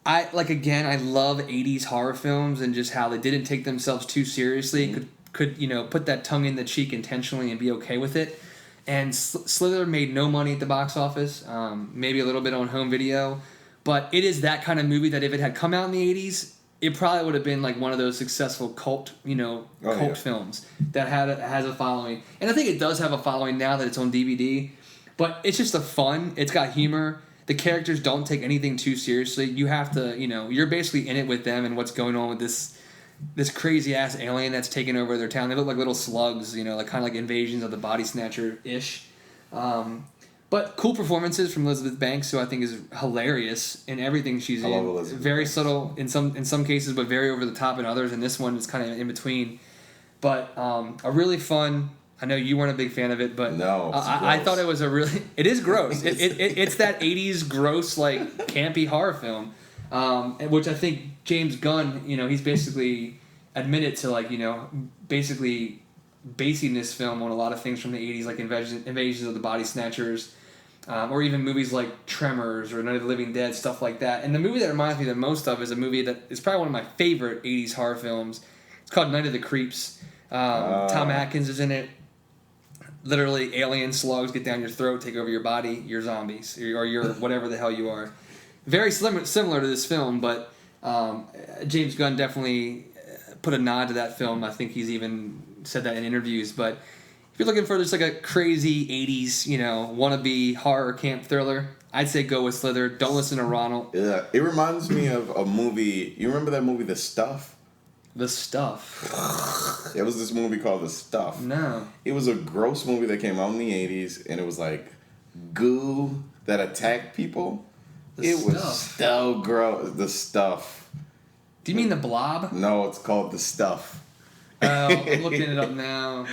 I love 80s horror films and just how they didn't take themselves too seriously. Could put that tongue in the cheek intentionally and be okay with it. And Slither made no money at the box office, maybe a little bit on home video, but it is that kind of movie that if it had come out in the 80s, it probably would have been like one of those successful cult films that has a following. And I think it does have a following now that it's on DVD, but it's just it's got humor. The characters don't take anything too seriously. You have to, you're basically in it with them and what's going on with this crazy ass alien that's taken over their town. They look like little slugs, like kind of like invasions of the Body Snatcher ish. But cool performances from Elizabeth Banks, who I think is hilarious in everything she's in. Elizabeth very Banks. Subtle in some cases, but very over the top in others. And this one is kind of in between. But a really fun. I know you weren't a big fan of it, but no, I thought it was it is gross. It's that 80s gross like campy horror film. Which I think James Gunn, he's basically admitted to basically basing this film on a lot of things from the 80s, like Invasions of the Body Snatchers, or even movies like Tremors or Night of the Living Dead, stuff like that. And the movie that reminds me the most of is a movie that is probably one of my favorite 80s horror films. It's called Night of the Creeps. Tom Atkins is in it. Literally, alien slugs get down your throat, take over your body, you're zombies, or you're whatever the hell you are. Very similar to this film, but James Gunn definitely put a nod to that film. I think he's even said that in interviews. But if you're looking for just like a crazy 80s, wannabe horror camp thriller, I'd say go with Slither. Don't listen to Ronald. Yeah, it reminds me of a movie. You remember that movie, The Stuff? The Stuff. It was this movie called The Stuff. No. It was a gross movie that came out in the 80s, and it was like goo that attacked people. It was so gross. The Stuff. Do you mean The Blob? No, it's called The Stuff. I'm looking it up now.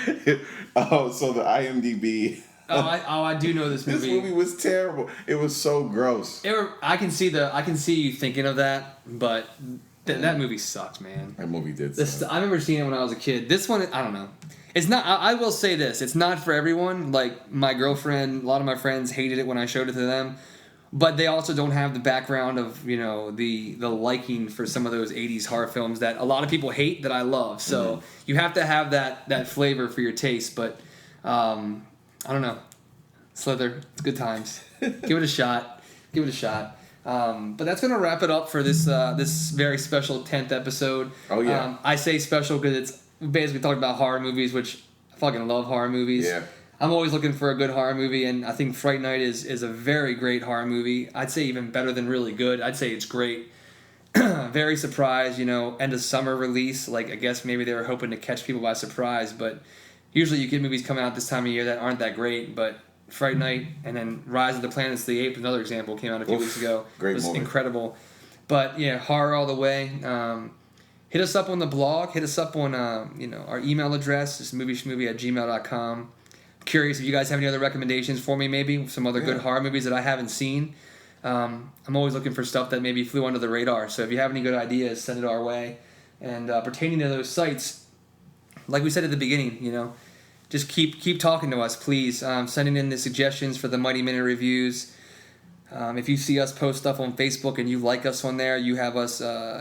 So the IMDb. I do know this movie. This movie was terrible. It was so gross. I can see you thinking of that, but that movie sucked, man. That movie did suck. I remember seeing it when I was a kid. This one, I don't know. It's not. I will say this: it's not for everyone. Like my girlfriend, a lot of my friends hated it when I showed it to them, but they also don't have the background of the liking for some of those 80s horror films that a lot of people hate that I love. So you have to have that flavor for your taste. But I don't know, Slither, it's good times. Give it a shot. But that's gonna wrap it up for this very special 10th episode. Oh yeah. I say special because it's basically talking about horror movies, which I fucking love horror movies. Yeah. I'm always looking for a good horror movie, and I think Fright Night is a very great horror movie. I'd say even better than really good. I'd say it's great. Very surprised, end of summer release. Like, I guess maybe they were hoping to catch people by surprise, but usually you get movies coming out this time of year that aren't that great. But Fright Night and then Rise of the Planets of the Apes, another example, came out a few weeks ago. Great It was movie. incredible. But yeah, horror all the way. Hit us up on the blog. Hit us up on our email address. It's movieschmovie@gmail.com. Curious if you guys have any other recommendations for me, maybe some other good horror movies that I haven't seen. I'm always looking for stuff that maybe flew under the radar. So if you have any good ideas, send it our way. And pertaining to those sites, like we said at the beginning, just keep talking to us, please. Sending in the suggestions for the Mighty Minute reviews. If you see us post stuff on Facebook and you like us on there, you have us,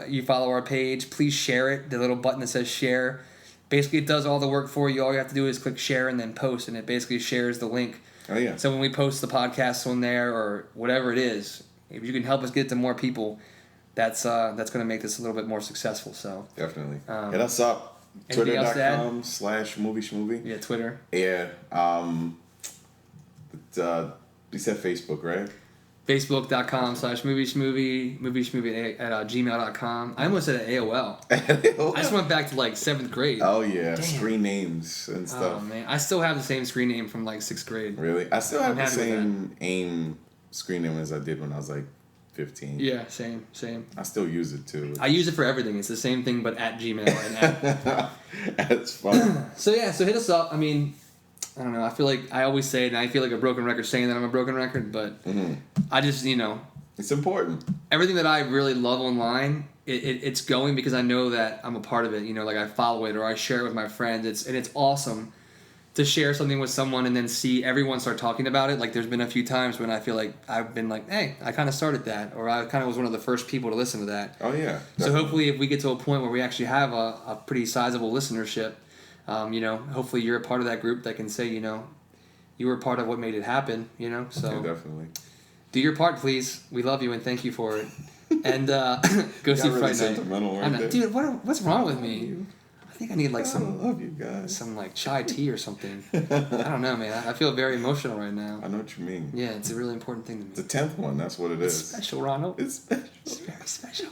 you follow our page, please share it. The little button that says share. Basically, it does all the work for you. All you have to do is click share and then post, and it basically shares the link. Oh yeah. So when we post the podcast on there or whatever it is, if you can help us get it to more people, that's going to make this a little bit more successful. So Definitely. Hit us up. Twitter.com/movieschmovie. Yeah, Twitter. Yeah. You said Facebook, right? Facebook.com/movieschmovie, movieschmovie@gmail.com. I almost said AOL. I just went back to like 7th grade. Oh yeah, screen names and stuff. Oh man, I still have the same screen name from like 6th grade. Really? I still have I'm the happy with same AIM screen name as I did when I was like 15. Yeah, same. I still use it too. I use it for everything. It's the same thing, but at Gmail and at. That's fun. So hit us up. I mean, I don't know. I feel like I always say it, and I feel like a broken record saying that I'm a broken record, but I just, it's important. Everything that I really love online, it's going because I know that I'm a part of it. Like I follow it or I share it with my friends. It's awesome to share something with someone and then see everyone start talking about it. Like there's been a few times when I feel like I've been like, hey, I kind of started that, or I kind of was one of the first people to listen to that. Oh yeah. Definitely. So hopefully, if we get to a point where we actually have a pretty sizable listenership. Hopefully you're a part of that group that can say, you were part of what made it happen, so yeah, definitely. Do your part, please. We love you and thank you for it. And go see really Fright Night. sentimental, I know. right Dude, what's wrong with me? I think I need like I love you guys. some like chai tea or something. I don't know, man. I feel very emotional right now. I know what you mean. Yeah, it's a really important thing to me. The 10th one, that's what it is. It's special, Ronald. It's special. It's very special.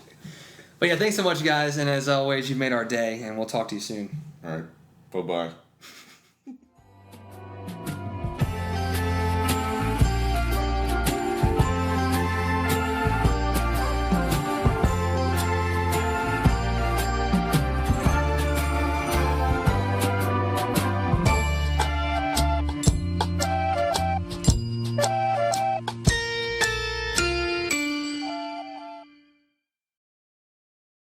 But yeah, thanks so much, guys. And as always, you've made our day, and we'll talk to you soon. All right. Bye-bye.